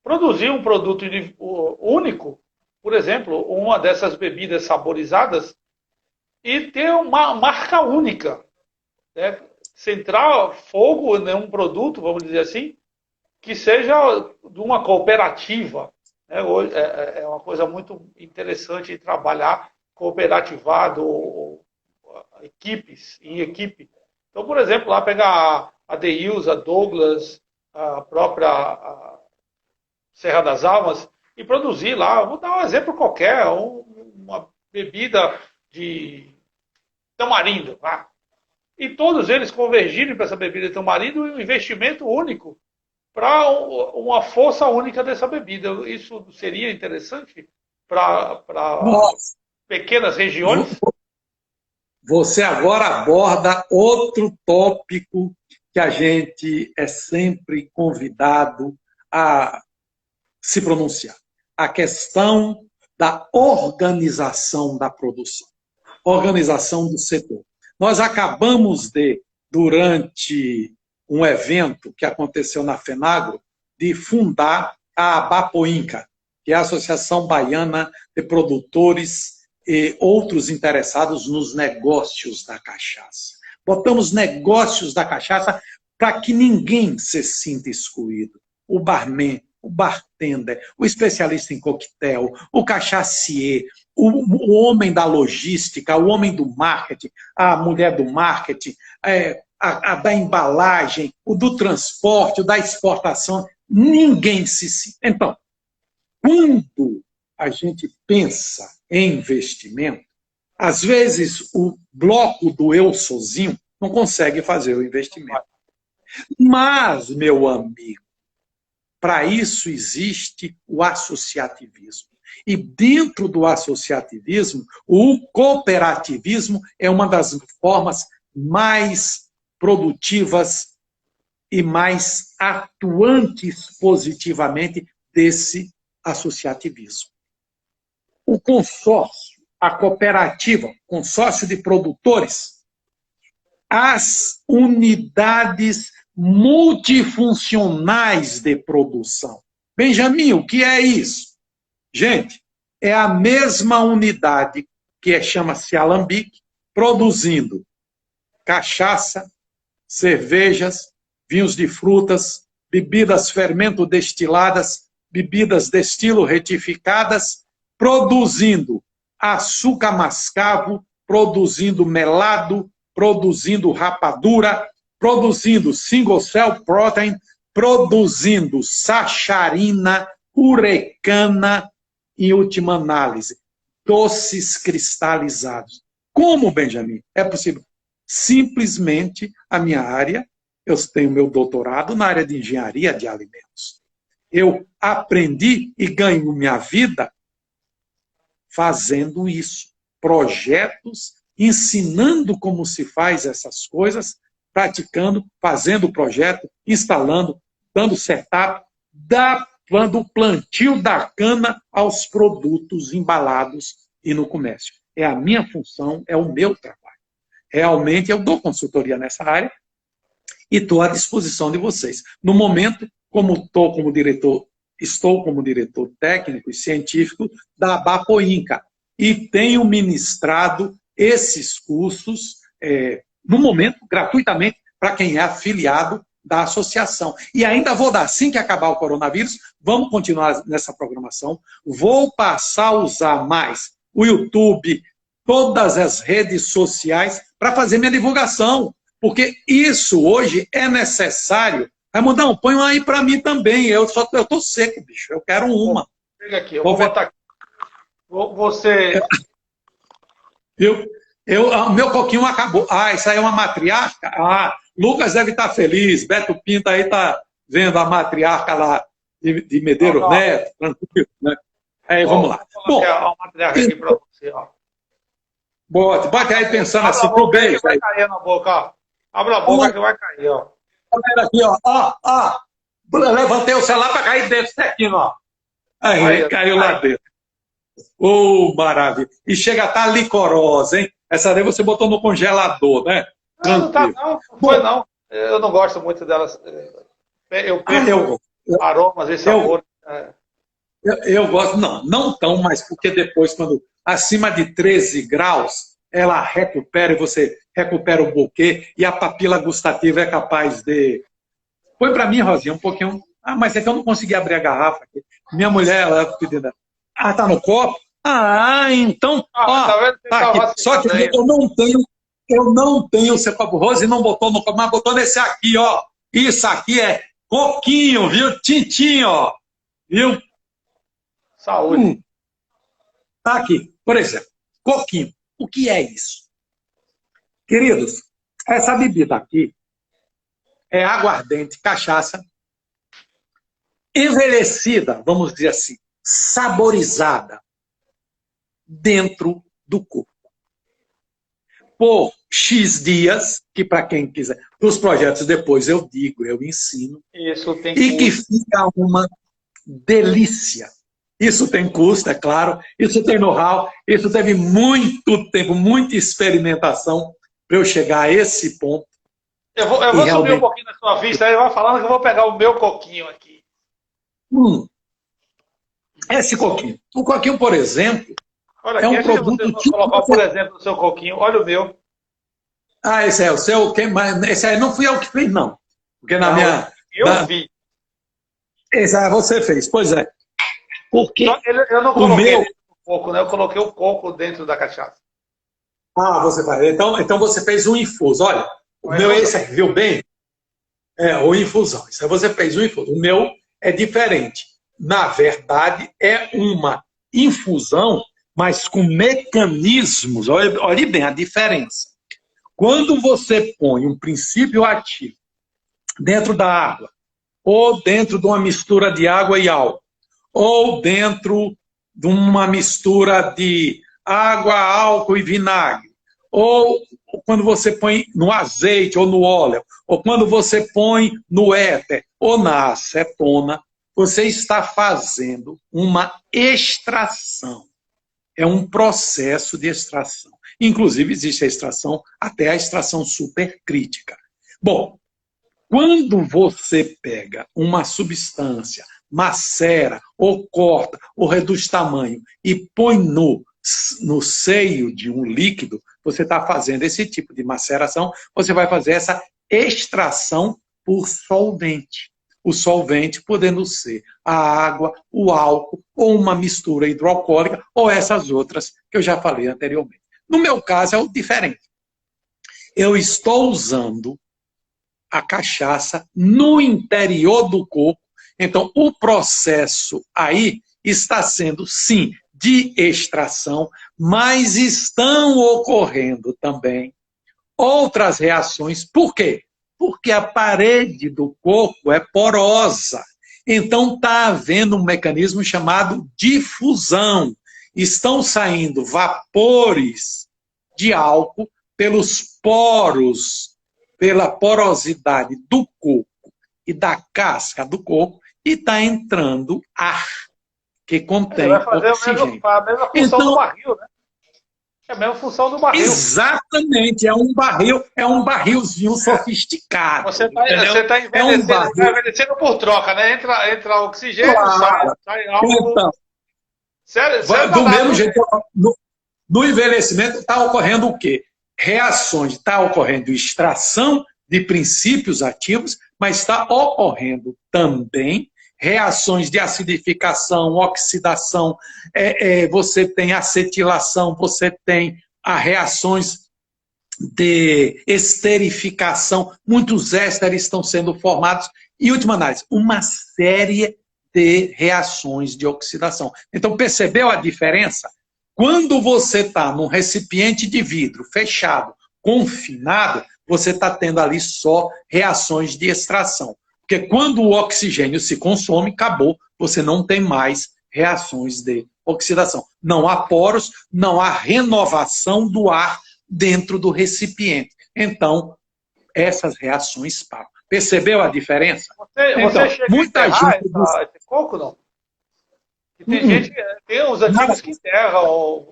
produzir um produto único, por exemplo, uma dessas bebidas saborizadas, e ter uma marca única. Né? Centrar fogo em um produto, vamos dizer assim, que seja de uma cooperativa. Né? Hoje é uma coisa muito interessante de trabalhar cooperativado, equipes, em equipe. Então, por exemplo, lá pegar a Deilza, a Douglas, a própria Serra das Almas, e produzir lá, vou dar um exemplo qualquer, uma bebida de tamarindo. Tá? E todos eles convergirem para essa bebida de tamarindo e um investimento único para uma força única dessa bebida. Isso seria interessante para pequenas regiões? Você agora aborda outro tópico que a gente é sempre convidado a se pronunciar. A questão da organização da produção, organização do setor. Nós acabamos durante um evento que aconteceu na FENAGRO, de fundar a Abapoinca, que é a Associação Baiana de Produtores e outros interessados nos negócios da cachaça. Botamos negócios da cachaça para que ninguém se sinta excluído. O barman, o bartender, o especialista em coquetel, o cachacier, o homem da logística, o homem do marketing, a mulher do marketing, a da embalagem, o do transporte, o da exportação, ninguém se sinta. Então, quando a gente pensa em investimento, às vezes o bloco do eu sozinho não consegue fazer o investimento. Mas, meu amigo, para isso existe o associativismo. E dentro do associativismo, o cooperativismo é uma das formas mais produtivas e mais atuantes positivamente desse associativismo. O consórcio, a cooperativa, consórcio de produtores, as unidades multifuncionais de produção. Benjamin, o que é isso? Gente, é a mesma unidade que chama-se alambique, produzindo cachaça, cervejas, vinhos de frutas, bebidas fermento-destiladas, bebidas destilo retificadas, produzindo açúcar mascavo, produzindo melado, produzindo rapadura, produzindo single cell protein, produzindo sacharina, urecana, em última análise, doces cristalizados. Como, Benjamin? É possível? Simplesmente a minha área, eu tenho meu doutorado na área de engenharia de alimentos. Eu aprendi e ganho minha vida fazendo isso. Projetos, ensinando como se faz essas coisas, praticando, fazendo o projeto, instalando, dando setup, dando o plantio da cana aos produtos embalados e no comércio. É a minha função, é o meu trabalho. Realmente eu dou consultoria nessa área e estou à disposição de vocês. No momento, estou como diretor técnico e científico da Abapoinca e tenho ministrado esses cursos, no momento, gratuitamente, para quem é afiliado da associação. E ainda vou dar, assim que acabar o coronavírus, vamos continuar nessa programação, vou passar a usar mais o YouTube, todas as redes sociais, para fazer minha divulgação, porque isso hoje é necessário. Raimundão, põe uma aí para mim também, eu estou seco, bicho, eu quero uma. Pega aqui, eu vou botar aqui. Você... O meu coquinho acabou. Ah, isso aí é uma matriarca? Ah, Lucas deve estar feliz. Beto Pinto aí está vendo a matriarca lá de Medeiros Neto. Tranquilo, né? Aí, vamos lá. Bom, a matriarca aqui para você, ó. Bote aí pensando assim, pro beijo. Vai cair na boca, ó. Abra a boca que vai cair, ó. Aqui, ó. Levantei o celular para cair dentro desse aqui, ó. Aí caiu lá dentro. Maravilha. E chega a estar licorosa, hein? Essa daí você botou no congelador, né? Não tá, não foi não. Eu não gosto muito delas. Eu perco aromas e sabor. Eu gosto, não tão, mas porque depois, quando acima de 13 graus, ela recupera e você recupera o buquê e a papila gustativa é capaz de... Põe para mim, Rosinha, um pouquinho. Ah, mas é que eu não consegui abrir a garrafa aqui. Minha mulher, ela pedindo... Ah, tá no copo? Ah, então... tá aqui. Só que eu não tenho seu copo. Rose não botou no copo, mas botou nesse aqui, ó. Isso aqui é coquinho, viu? Tintinho, ó. Viu? Saúde. Tá aqui, por exemplo, coquinho. O que é isso? Queridos, essa bebida aqui é aguardente, cachaça, envelhecida, vamos dizer assim, saborizada dentro do corpo. Por X dias, que para quem quiser, dos projetos depois eu digo, eu ensino, isso tem que fica uma delícia. Isso tem custo, é claro, isso tem know-how, isso teve muito tempo, muita experimentação para eu chegar a esse ponto. Eu vou realmente... subir um pouquinho na sua vista, aí vai falando que eu vou pegar o meu coquinho aqui. Esse coquinho. O coquinho, por exemplo, olha, é um produto... Você colocar, por exemplo, o seu coquinho. Olha o meu. Ah, esse é o seu. Esse aí não fui eu que fiz, não. Porque na minha... Eu vi. Esse aí você fez, pois é. Porque eu não coloquei o coco, né? Eu coloquei o coco dentro da cachaça. Ah, você faz. Então você fez um infuso. Olha, o meu esse aqui, viu bem? O infusão. Isso aí você fez um infuso. O meu é diferente. Na verdade, é uma infusão, mas com mecanismos. Olhe bem a diferença. Quando você põe um princípio ativo dentro da água, ou dentro de uma mistura de água e álcool, ou dentro de uma mistura de água, álcool e vinagre, ou quando você põe no azeite ou no óleo, ou quando você põe no éter ou na acetona, você está fazendo uma extração. É um processo de extração. Inclusive, existe a extração, até a extração supercrítica. Bom, quando você pega uma substância, macera, ou corta, ou reduz tamanho, e põe no seio de um líquido, você está fazendo esse tipo de maceração, você vai fazer essa extração por solvente. O solvente podendo ser a água, o álcool, ou uma mistura hidroalcoólica, ou essas outras que eu já falei anteriormente. No meu caso é o diferente. Eu estou usando a cachaça no interior do corpo, então o processo aí está sendo, sim, de extração, mas estão ocorrendo também outras reações. Por quê? Porque a parede do corpo é porosa. Então está havendo um mecanismo chamado difusão. Estão saindo vapores de álcool pelos poros, pela porosidade do coco e da casca do coco, e está entrando ar que contém oxigênio. A mesma função do barril, né? É a mesma função do barril. Exatamente, é um barrilzinho sofisticado. Você está envelhecendo por troca, né? Entra oxigênio, claro. sai álcool. Então, sério, do mesmo jeito, no envelhecimento está ocorrendo o quê? Reações, está ocorrendo extração de princípios ativos, mas está ocorrendo também reações de acidificação, oxidação, você tem acetilação, você tem as reações de esterificação, muitos ésteres estão sendo formados, e, última análise, uma série de reações de oxidação. Então, percebeu a diferença? Quando você está num recipiente de vidro fechado, confinado, você está tendo ali só reações de extração. Porque quando o oxigênio se consome, acabou, você não tem mais reações de oxidação. Não há poros, não há renovação do ar dentro do recipiente. Então, essas reações param. Percebeu a diferença? Você chega muita gente esse coco, não? E tem gente, tem os antigos que enterram.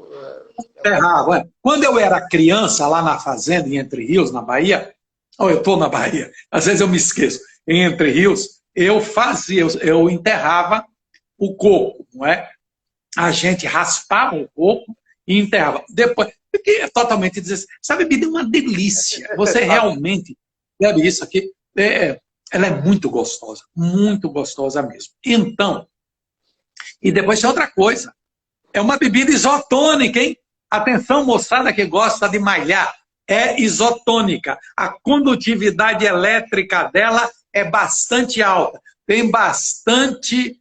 Enterravam. Quando eu era criança, lá na fazenda, em Entre Rios, na Bahia, eu estou na Bahia, às vezes eu me esqueço, em Entre Rios, eu enterrava o coco, não é? A gente raspava o coco e enterrava. Depois, porque é totalmente desnecessário. Essa bebida é uma delícia. Você realmente bebe isso aqui, ela é muito gostosa mesmo. Então, e depois tem outra coisa, é uma bebida isotônica, hein? Atenção, moçada que gosta de malhar, é isotônica. A condutividade elétrica dela é bastante alta. Tem bastante...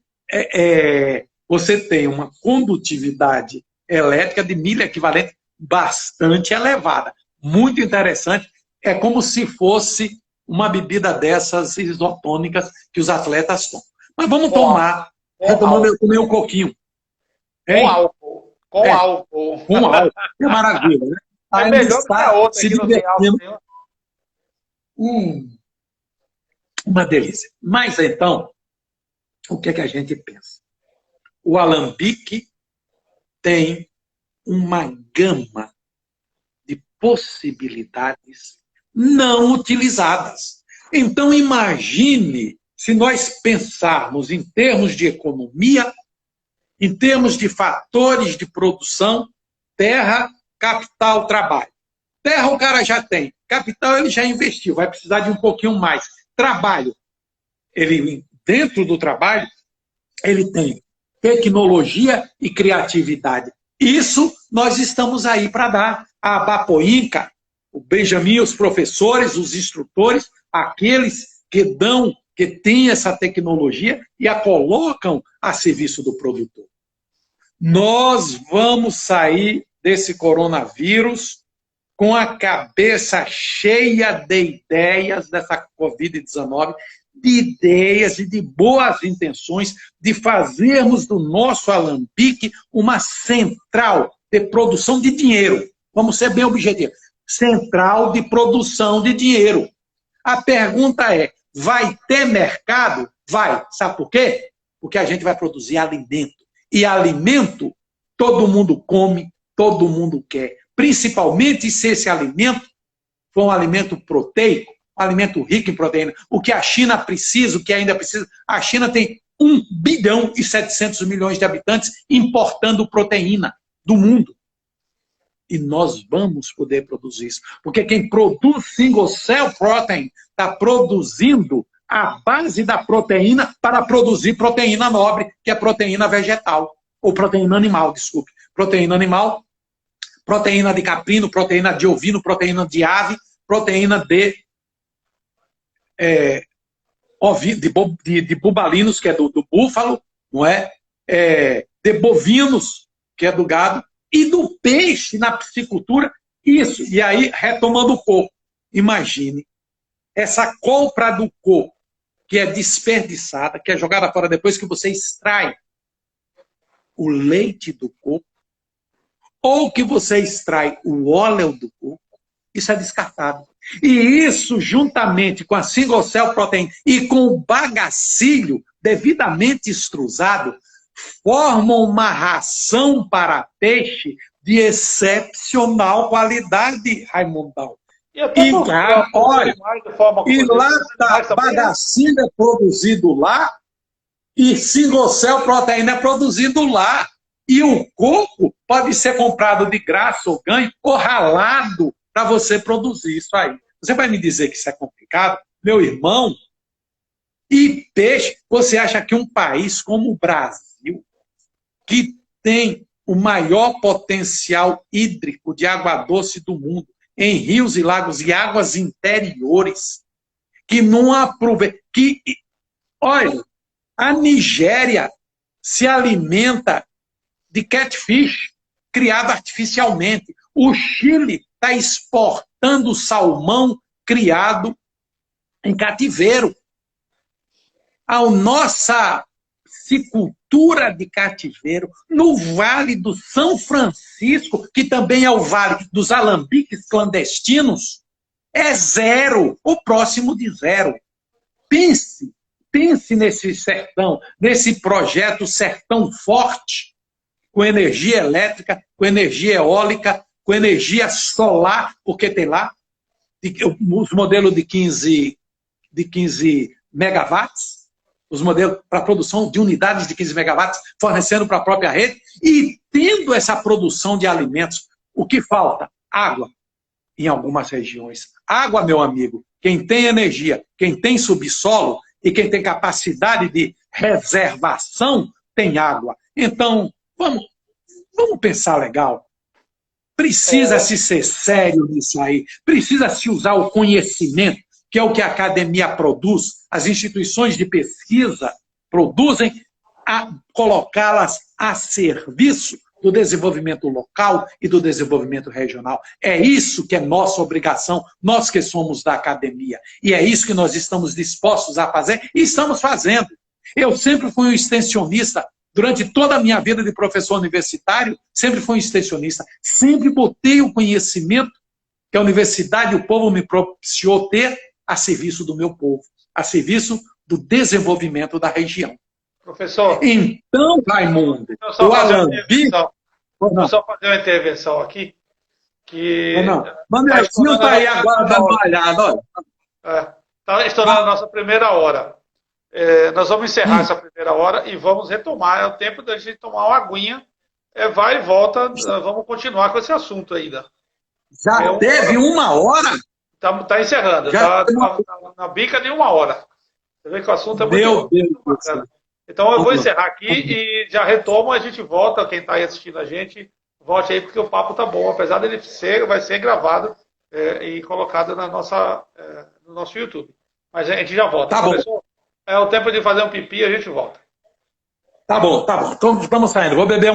você tem uma condutividade elétrica de milha equivalente bastante elevada. Muito interessante. É como se fosse uma bebida dessas isotônicas que os atletas tomam. Mas vamos tomar, retomando, eu tomei um coquinho. Com álcool. Com álcool. Com álcool. É maravilha, né? É melhor que a outra que não tem álcool. Uma delícia. Mas então, o que é que a gente pensa? O alambique tem uma gama de possibilidades não utilizadas. Então, imagine se nós pensarmos em termos de economia, em termos de fatores de produção, terra, capital, trabalho. Terra o cara já tem, capital ele já investiu, vai precisar de um pouquinho mais. Trabalho, ele dentro do trabalho, ele tem tecnologia e criatividade. Isso nós estamos aí para dar. A Abapoinca, o Benjamin, os professores, os instrutores, aqueles que dão, que têm essa tecnologia e a colocam a serviço do produtor. Nós vamos sair desse coronavírus com a cabeça cheia de ideias dessa Covid-19, de ideias e de boas intenções de fazermos do nosso Alambique uma central de produção de dinheiro. Vamos ser bem objetivos. Central de produção de dinheiro. A pergunta é, vai ter mercado? Vai. Sabe por quê? Porque a gente vai produzir alimento. E alimento, todo mundo come, todo mundo quer. Principalmente se esse alimento for um alimento proteico, um alimento rico em proteína. O que a China precisa, o que ainda precisa. A China tem 1 bilhão e 700 milhões de habitantes importando proteína do mundo. E nós vamos poder produzir isso. Porque quem produz single cell protein está produzindo a base da proteína para produzir proteína nobre, que é proteína vegetal. Ou proteína animal, desculpe. Proteína animal, proteína de caprino, proteína de ovino, proteína de ave, proteína de bubalinos, que é do búfalo, não é? De bovinos, que é do gado, e do peixe na piscicultura, isso. E aí, retomando o coco, imagine, essa compra do coco, que é desperdiçada, que é jogada fora depois que você extrai o leite do coco, ou que você extrai o óleo do coco, isso é descartado. E isso, juntamente com a single cell protein e com o bagacilho devidamente extrusado, formam uma ração para peixe de excepcional qualidade, Raimundão. E lá, olha, e lá tá, bagacilho é produzido lá, e single cell proteína é produzido lá. E o coco pode ser comprado de graça ou ganho, ou ralado, para você produzir isso aí. Você vai me dizer que isso é complicado? Meu irmão, e peixe, você acha que um país como o Brasil, que tem o maior potencial hídrico de água doce do mundo, em rios e lagos e águas interiores, que não aproveita... Olha, a Nigéria se alimenta de catfish criado artificialmente. O Chile está exportando salmão criado em cativeiro. A nossa piscicultura de cativeiro no Vale do São Francisco, que também é o Vale dos Alambiques clandestinos, é zero, ou próximo de zero. Pense nesse sertão, nesse projeto Sertão Forte, com energia elétrica, com energia eólica, com energia solar, porque tem lá os modelos de 15 megawatts, os modelos para produção de unidades de 15 megawatts, fornecendo para a própria rede, e tendo essa produção de alimentos, o que falta? Água, em algumas regiões. Água, meu amigo, quem tem energia, quem tem subsolo e quem tem capacidade de reservação, tem água. Então, vamos pensar legal. Precisa-se ser sério nisso aí. Precisa-se usar o conhecimento, que é o que a academia produz, as instituições de pesquisa produzem, a colocá-las a serviço do desenvolvimento local e do desenvolvimento regional. É isso que é nossa obrigação, nós que somos da academia. E é isso que nós estamos dispostos a fazer e estamos fazendo. Eu sempre fui um extensionista. Durante toda a minha vida de professor universitário, sempre fui um extensionista. Sempre botei o conhecimento que a universidade e o povo me propiciou ter a serviço do meu povo, a serviço do desenvolvimento da região. Professor. Então, Raimundo, o Alambique... Vou só fazer uma intervenção aqui. Manezinho está aí agora dando uma olhada. Olha. Está estourando a nossa primeira hora. Nós vamos encerrar essa primeira hora e vamos retomar. É o tempo da gente tomar uma aguinha. Vai e volta. Vamos continuar com esse assunto ainda. Já teve uma hora? Está encerrando. Está na bica de uma hora. Você vê que o assunto é muito bacana. Então eu vou encerrar aqui e já retomo. A gente volta. Quem está aí assistindo a gente, volte aí porque o papo tá bom. Apesar dele vai ser gravado e colocado no nosso YouTube. Mas a gente já volta. Tá bom. É o tempo de fazer um pipi, a gente volta. Tá bom. Então, estamos saindo. Vou beber